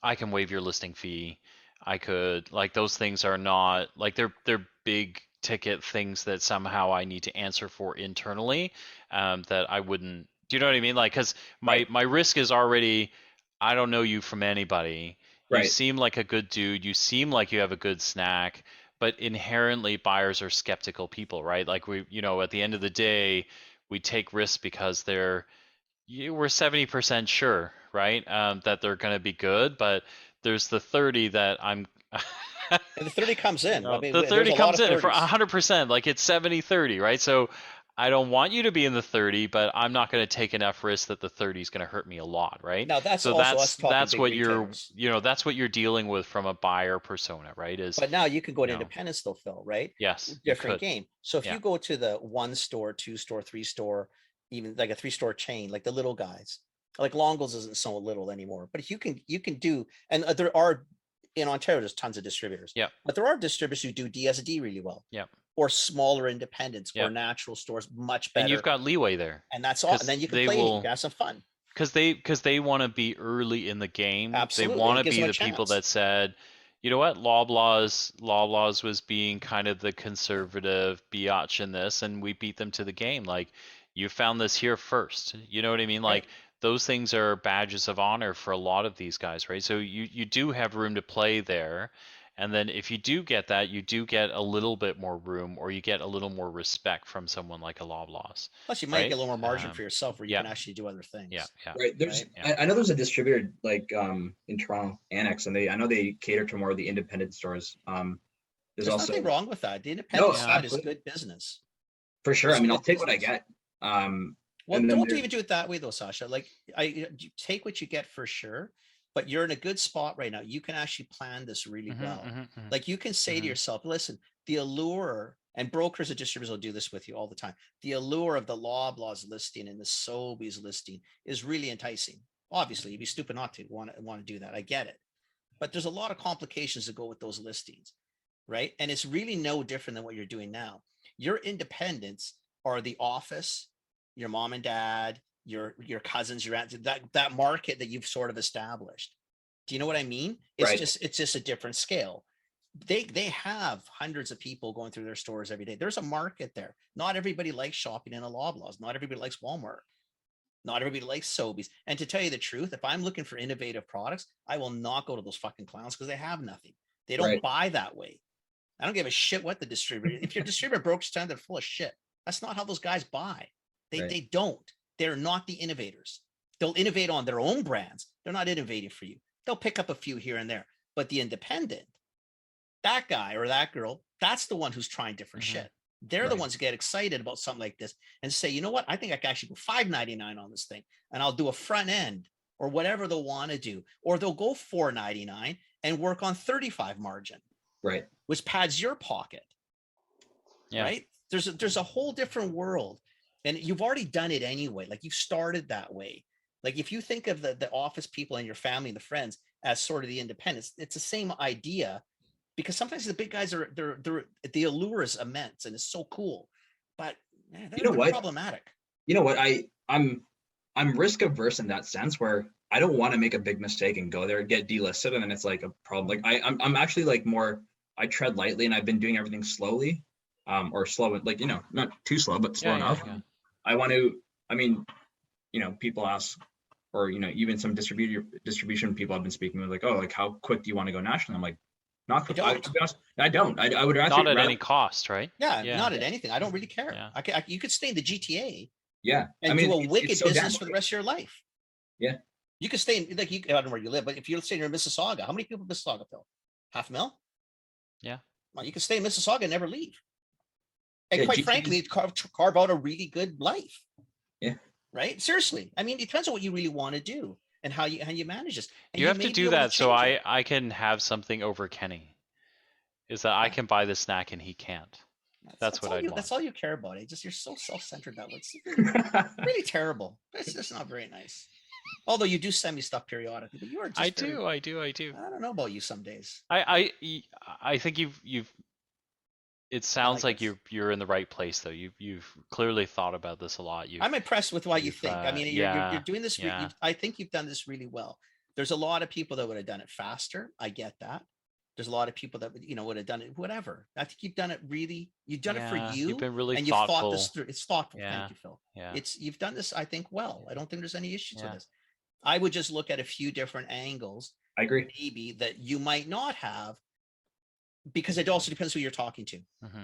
I can waive your listing fee. I could, like, those things are not like they're big ticket things that somehow I need to answer for internally, that I wouldn't. Do you know what I mean? Like, because my risk is already, I don't know you from anybody. You Right. seem like a good dude. You seem like you have a good snack, but inherently buyers are skeptical people, right? Like at the end of the day, we take risks because we're 70% sure, right? That they're going to be good, but there's the 30 that I'm. And the 30 comes in. I mean, The there's 30 a lot comes of in for 30s. 100%. Like, it's 70-30, right? So I don't want you to be in the 30, but I'm not going to take enough risk that the 30 is going to hurt me a lot, right? Now that's So also us talking that's big what retailers. that's what you're dealing with from a buyer persona, right? But now you can go to independents though, Phil, right? Yes, Different game. So if Yeah. you go to the 1 store, 2 store, 3 store, even like a 3-store chain, like the little guys, like Longo's isn't so little anymore, but you can do, and there are, in Ontario, there's tons of distributors. Yeah. But there are distributors who do DSD really well. Yeah. Or smaller independents Yeah. or natural stores much better. And you've got leeway there. And that's all. And then you can play, you can have some fun. Because they want to be early in the game. Absolutely. They want to It gives be them a the people chance. that said, you know what, Loblaws was being kind of the conservative biatch in this, and we beat them to the game. Like, you found this here first. You know what I mean? Like, those things are badges of honor for a lot of these guys, right? So you do have room to play there. And then if you do get that, you do get a little bit more room, or you get a little more respect from someone like a Loblaws. Plus, you might get a little more margin for yourself, where you can actually do other things. Yeah. Right. There's, I know there's a distributor like in Toronto, Annex, and I know they cater to more of the independent stores. There's also nothing wrong with that. The independent side is good business. For sure. I mean, I'll take what I get. Well, don't even do it that way though, Sasha. Like, you take what you get for sure. But you're in a good spot right now. You can actually plan this really well. Like, you can say to yourself, listen, the allure, and brokers and distributors will do this with you all the time. The allure of the Loblaws listing and the Sobeys listing is really enticing. Obviously, you'd be stupid not to want to do that. I get it. But there's a lot of complications that go with those listings, right? And it's really no different than what you're doing now. Your independents are the office, your mom and dad, your cousins, your aunts, that market that you've sort of established. Do you know what I mean? It's just a different scale. They have hundreds of people going through their stores every day. There's a market there. Not everybody likes shopping in a Loblaws. Not everybody likes Walmart. Not everybody likes Sobeys. And to tell you the truth, if I'm looking for innovative products, I will not go to those fucking clowns, because they have nothing. They don't buy that way. I don't give a shit what the distributor. If your distributor broke down, they're full of shit. That's not how those guys buy. They don't. They're not the innovators. They'll innovate on their own brands. They're not innovative for you. They'll pick up a few here and there. But the independent, that guy or that girl, that's the one who's trying different shit. They're the ones who get excited about something like this and say, you know what? I think I can actually go $5.99 on this thing, and I'll do a front end or whatever they'll want to do. Or they'll go $4.99 and work on 35 margin, which pads your pocket. Right? There's a whole different world. And you've already done it anyway. Like, you've started that way. Like, if you think of the office people and your family and the friends as sort of the independents, it's the same idea, because sometimes the big guys the allure is immense and it's so cool, but they're problematic. You know what? I'm risk averse in that sense, where I don't want to make a big mistake and go there and get delisted, and then it's like a problem. Like, I'm actually like more, I tread lightly, and I've been doing everything slowly, or slow, like, not too slow, but slow enough. I want to, I mean, people ask, or, even some distribution people I've been speaking with, like, oh, like, how quick do you want to go national? I'm like, not quick. To be honest, I don't. I would actually not at any cost, right? Yeah, not at anything. I don't really care. You could stay in the GTA. Yeah. And do a wicked business for the rest of your life. Yeah. You could stay in, like, I don't know where you live, but if you're staying in Mississauga, how many people in Mississauga, Phil? 500,000? Yeah. Well, you can stay in Mississauga and never leave. And quite frankly, carve out a really good life. Yeah. Right? Seriously. I mean, it depends on what you really want to do and how you manage this. And you have to do that so I can have something over Kenny. Is that I can buy the snack and he can't. That's what I want. That's all you care about. You're so self-centered that way. It's really terrible. It's just not very nice. Although you do send me stuff periodically, but you are just I do. I don't know about you some days. I think you've it sounds like you're in the right place though. You've clearly thought about this a lot. I'm impressed with what you think. I mean, you're doing this. I think you've done this really well. There's a lot of people that would have done it faster. I get that, There's a lot of people that would have done it, whatever. I think you've done it really. You've done it for you. You've been really and thoughtful. you've thought this through. It's thoughtful. Yeah. Thank you, Phil. Yeah. You've done this, I think, well. I don't think there's any issues with this. I would just look at a few different angles. I agree. Maybe that you might not have, because it also depends who you're talking to,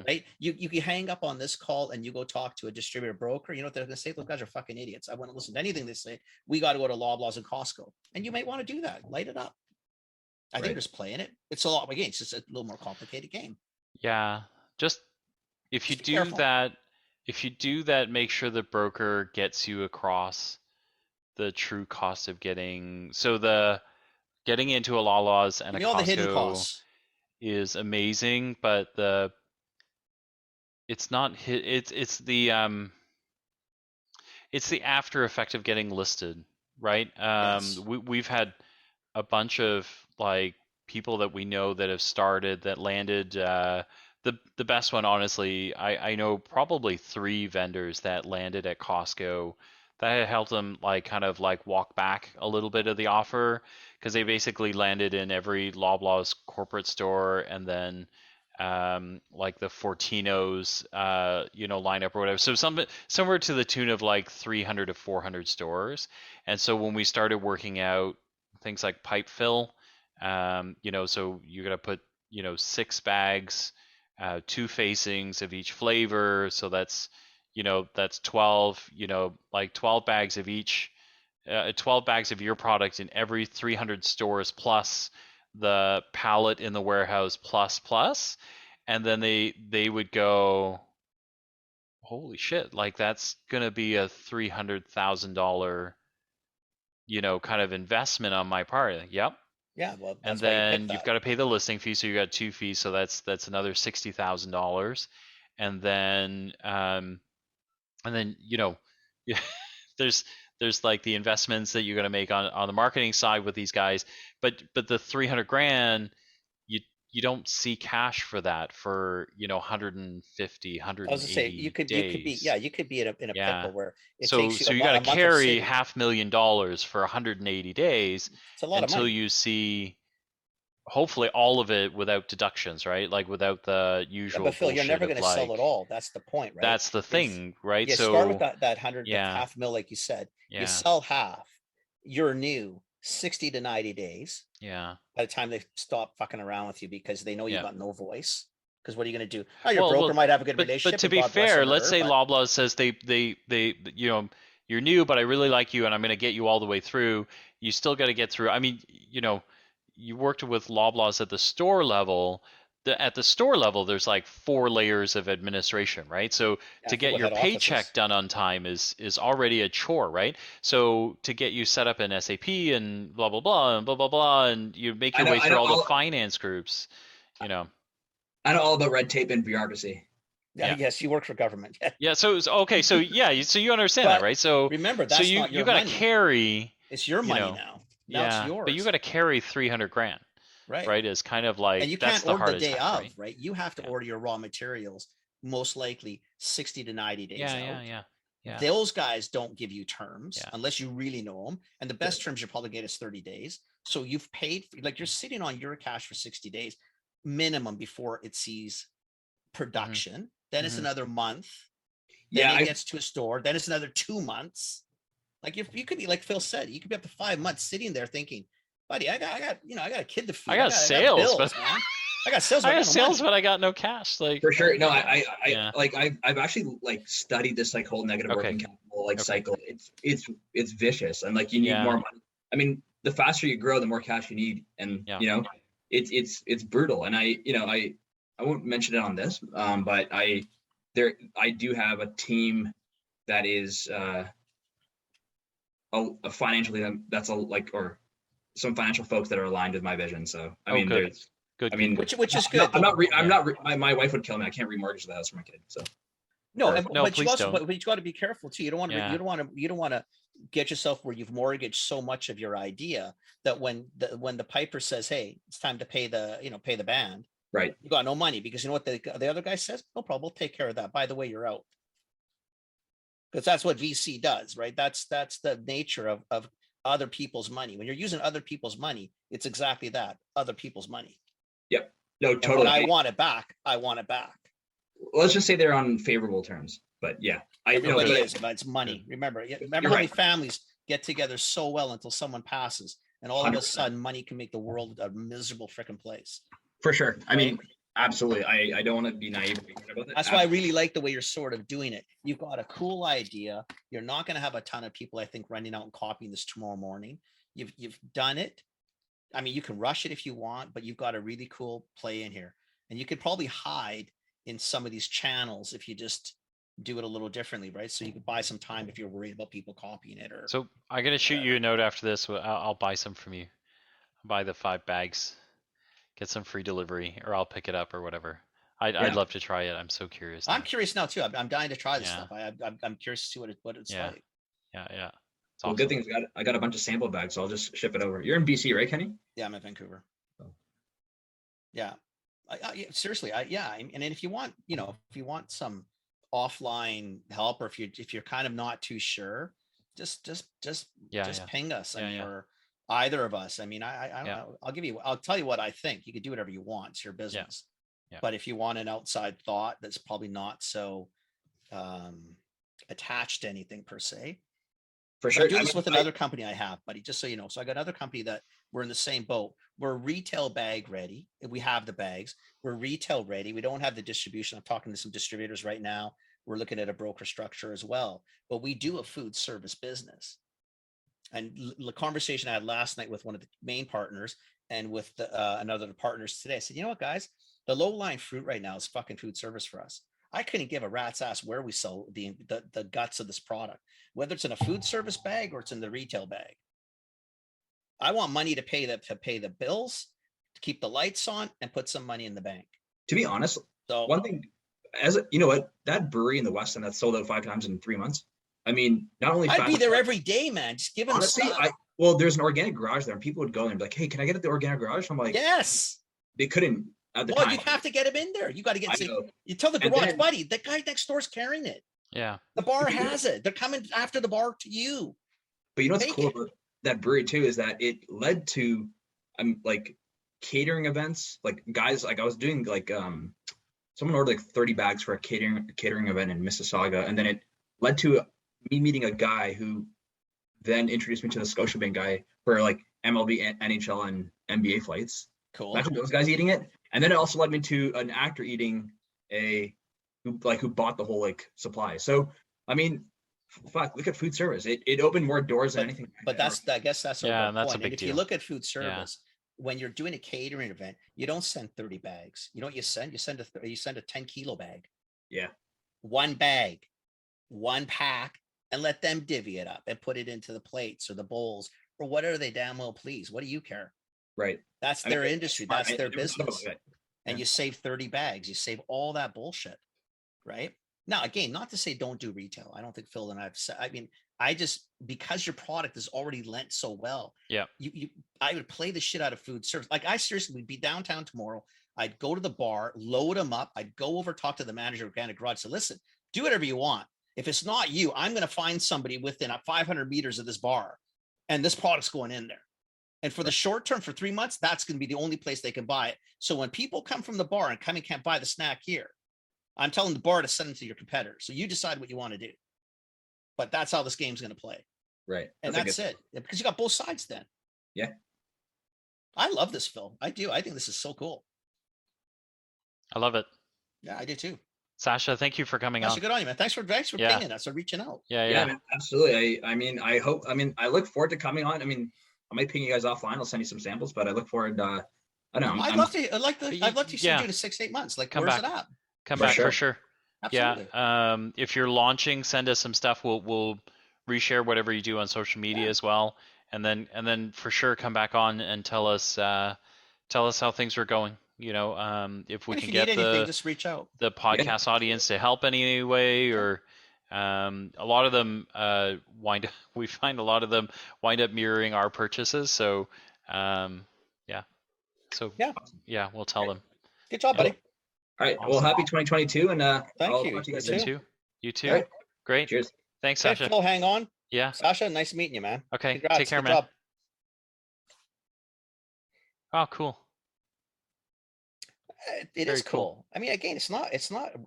right? You hang up on this call and you go talk to a distributor broker. You know what they're going to say? Those guys are fucking idiots. I wouldn't listen to anything they say. We got to go to Loblaws and Costco. And you might want to do that. Light it up. I think there's play in it. It's a lot. Again, it's just a little more complicated game. Yeah. Just if you do that, make sure the broker gets you across the true cost of getting into a Loblaws and a all the hidden Costco costs is amazing, but it's the after effect of getting listed, right? Yes. We've had a bunch of like people that we know that have started that landed. The best one, honestly, I know probably 3 vendors that landed at Costco that helped them like kind of like walk back a little bit of the offer, because they basically landed in every Loblaws corporate store, and then like the Fortinos lineup or whatever. So somewhere to the tune of like 300 to 400 stores. And so when we started working out things like pipe fill, so you're gonna put 6 bags, 2 facings of each flavor, so that's 12, like 12 bags of each, 12 bags of your product in every 300 stores, plus the pallet in the warehouse, plus, and then they would go, holy shit, like that's gonna be a $300,000, kind of investment on my part. Yep. Yeah, well, and then you've got to pay the listing fee, so you got 2 fees, so that's another $60,000, and then there's like the investments that you're going to make on the marketing side with these guys, but the 300 grand, you don't see cash for that for 150, 180 I was gonna say you could be in a pickle where it takes you. So you got to carry $500,000 for 180 days until you see, hopefully, all of it without deductions, right? Like without the usual. But Phil, you're never going to sell it all. That's the point, right? That's the thing, right? Yeah, so start with that $500,000, like you said. Yeah. You sell half. You're new 60 to 90 days. Yeah. By the time they stop fucking around with you, because they know you got no voice. Because what are you going to do? Oh, your broker might have a good relationship. But to be fair, let's say Loblaws says they you're new, but I really like you and I'm going to get you all the way through. You still got to get through. I mean, you worked with Loblaws at the store level. At the store level, there's like 4 layers of administration, right? So to get your paycheck done on time is already a chore, right? So to get you set up in SAP and blah blah blah and blah blah blah, and you make your way through all the finance groups, I know all about red tape and bureaucracy. Yeah. Yes, you work for government. Yeah. So okay. So yeah. So you understand that, right? So remember, that's you got to carry. It's your money now. Now it's yours. But you got to carry 300 grand. Right, is kind of like, and you that's can't the order the day part, of, right? You have to order your raw materials most likely 60 to 90 days out. Yeah. Those guys don't give you terms unless you really know them, and the best terms you probably get is 30 days. So you've paid, like you're sitting on your cash for 60 days minimum before it sees production. Then it's another month. Then it gets to a store. Then it's another 2 months. Like you could be, like Phil said, you could be up to 5 months sitting there thinking, buddy, I got a kid to feed. I got sales, bills, but man. I got sales. But I got no cash. Like for sure. No, I've actually like studied this like whole negative working capital cycle. It's vicious, and like you need more money. I mean, the faster you grow, the more cash you need, and it's brutal. And I won't mention it on this, but I do have a team that is financially or some financial folks that are aligned with my vision. So I mean, there's good. I mean, which is good. My wife would kill me. I can't remortgage the house for my kid. So but you got to be careful too. You don't want to get yourself where you've mortgaged so much of your idea that when the piper says, "Hey, it's time to pay the band," right? You got no money, because you know what the other guy says? No problem, we'll take care of that. By the way, you're out. Because that's what VC does, right? That's the nature of other people's money. When you're using other people's money, it's exactly that, other people's money. Yep. No, And totally. when I want it back, I want it back. Let's just say they're on favorable terms. But yeah, Everybody is, but it's money. Remember how many right. families get together so well until someone passes, and all of a 100%. sudden money can make the world a miserable freaking place. For sure. I mean, absolutely. I don't want to be naive about that. That's why I really like the way you're sort of doing it. You've got a cool idea. You're not going to have a ton of people, I think, running out and copying this tomorrow morning. You've done it. I mean, you can rush it if you want, but you've got a really cool play in here, and you could probably hide in some of these channels if you just do it a little differently, right? So you could buy some time if you're worried about people copying it. Or So I'm gonna shoot you a note after this. I'll buy some from you. I'll buy the 5 bags. Get some free delivery, or I'll pick it up or whatever. I'd love to try it. I'm so curious. I'm curious now too. I'm dying to try this Yeah. stuff. I'm curious to see what it's Yeah. like. Yeah. Well, Awesome. good thing is I got a bunch of sample bags, so I'll just ship it over. You're in BC, right, Kenny? Yeah, I'm in Vancouver. Oh. Yeah. Seriously, and if you want, if you want some offline help, or if you're kind of not too sure, just ping us. Or either of us. I mean, I don't know. I'll tell you what I think. You could do whatever you want. It's your business. Yeah. But if you want an outside thought that's probably not so attached to anything per se. For sure. I'm doing this with another company I have, buddy, just so you know. So I got another company that we're in the same boat. We're retail bag ready. We have the bags. We're retail ready. We don't have the distribution. I'm talking to some distributors right now. We're looking at a broker structure as well. But we do a food service business. And the conversation I had last night with one of the main partners and with another of the partners today, I said, you know what, guys? The low-lying fruit right now is fucking food service for us. I couldn't give a rat's ass where we sell the guts of this product, whether it's in a food service bag or it's in the retail bag. I want money to pay the bills, to keep the lights on, and put some money in the bank. To be honest, so one thing, you know what, that brewery in the West End that sold out 5 times in 3 months. I mean, not only I'd be there every day, man. Just give them honestly, stuff. well, there's an organic garage there, and people would go and be like, "Hey, can I get at the organic garage?" I'm like, yes. They couldn't at the time. You have to get them in there. You got to get. You tell the And garage, then- buddy, the guy next door's carrying it. Yeah. The bar has it. They're coming after the bar to you. But you know what's Take cool it. about that brewery too is that it led to like catering events. Like guys, like I was doing like someone ordered like 30 bags for a catering event in Mississauga, and then it led to me meeting a guy who then introduced me to the Scotiabank guy for like MLB, NHL, and NBA flights. Cool. Imagine those guys eating it, and then it also led me to an actor eating who bought the whole like supply. So I mean, fuck, look at food service. It opened more doors than anything. But I guess that's a Yeah, real that's a point. big And if deal. you look at food service, when you're doing a catering event, you don't send 30 bags. You know what you send? You send a 10 kilo bag. Yeah. One bag, one pack, and let them divvy it up and put it into the plates or the bowls or whatever they damn well please. What do you care? Right. That's their industry. That's their I never thought about business. that. And you save 30 bags. You save all that bullshit. Right. Now, again, not to say don't do retail. I don't think Phil and I've said, I mean, because your product is already lent so well. Yeah. I would play the shit out of food service. Like I seriously would be downtown tomorrow. I'd go to the bar, load them up. I'd go over, talk to the manager of Organic Garage. So listen, do whatever you want. If it's not you, I'm going to find somebody within 500 meters of this bar, and this product's going in there. And for the short term, for 3 months, that's going to be the only place they can buy it. So when people come from the bar and can't buy the snack here, I'm telling the bar to send them to your competitor. So you decide what you want to do. But that's how this game's going to play. Right. And that's it. Because you got both sides then. Yeah. I love this, Phil. I do. I think this is so cool. I love it. Yeah, I do too. Sasha, thank you for coming That's on. good on you, man. Thanks for pinging us or reaching out. Yeah. Man, absolutely. I look forward to coming on. I mean, I might ping you guys offline. I'll send you some samples, but I look forward. I don't know. I'd love to see you in 6 8 months. Like, Come where's back. it at? Come For back sure. for sure. Absolutely. Yeah. If you're launching, send us some stuff. We'll reshare whatever you do on social media as well. And then for sure come back on and tell us how things are going. You know, if we And can if you get need anything, just reach out. the podcast audience to help in any way, or a lot of them we find a lot of them wind up mirroring our purchases. So we'll tell them. Good job, buddy. All right. Awesome. Well, happy 2022, and Thank you. talk to you guys You soon. You too. All right. Great. Cheers. Thanks, Okay, Sasha. Phil, hang on. Yeah. Sasha, nice meeting you, man. Okay. Congrats. Take care, Good man. job. Oh, cool. It Very is cool. I mean, again, it's not,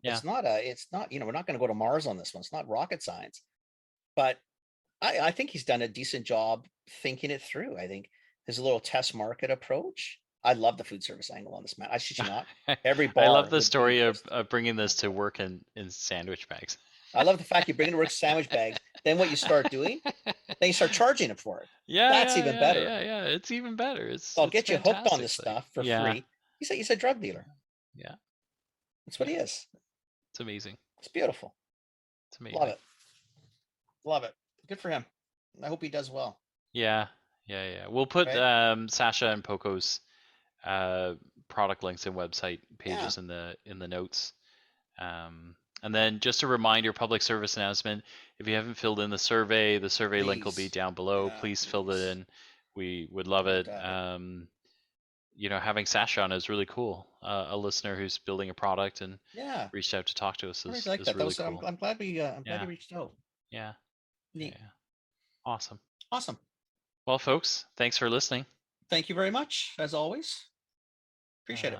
Yeah. we're not going to go to Mars on this one. It's not rocket science, but I think he's done a decent job thinking it through. I think his little test market approach. I love the food service angle on this, man. I shit you not. Every I love bar the would be story of, just. bringing this to work in sandwich bags. I love the fact you bring it to work sandwich bags. Then what you start doing, then you start charging him for it. Yeah, That's yeah, even yeah, better. yeah, yeah. It's even better. It's So I'll get you hooked on fantastic. this stuff for Yeah, free. He's a drug dealer. yeah. That's what he is. It's amazing. It's beautiful. It's amazing. Love it. Love it. Good for him. I hope he does well. Yeah, yeah, yeah. We'll put Right. Sasha and Poco's product links and website pages in the notes. And then just a reminder, public service announcement: if you haven't filled in the survey link will be Please. down below. Yeah, Please fill it please. in. We would love it. Having Sasha on is really cool. A listener who's building a product and Yeah. reached out to talk to us I is like that. really cool. I'm glad we I'm glad you reached out. Yeah. Neat. Yeah. Awesome. Awesome. Well, folks, thanks for listening. Thank you very much, as always. Appreciate it.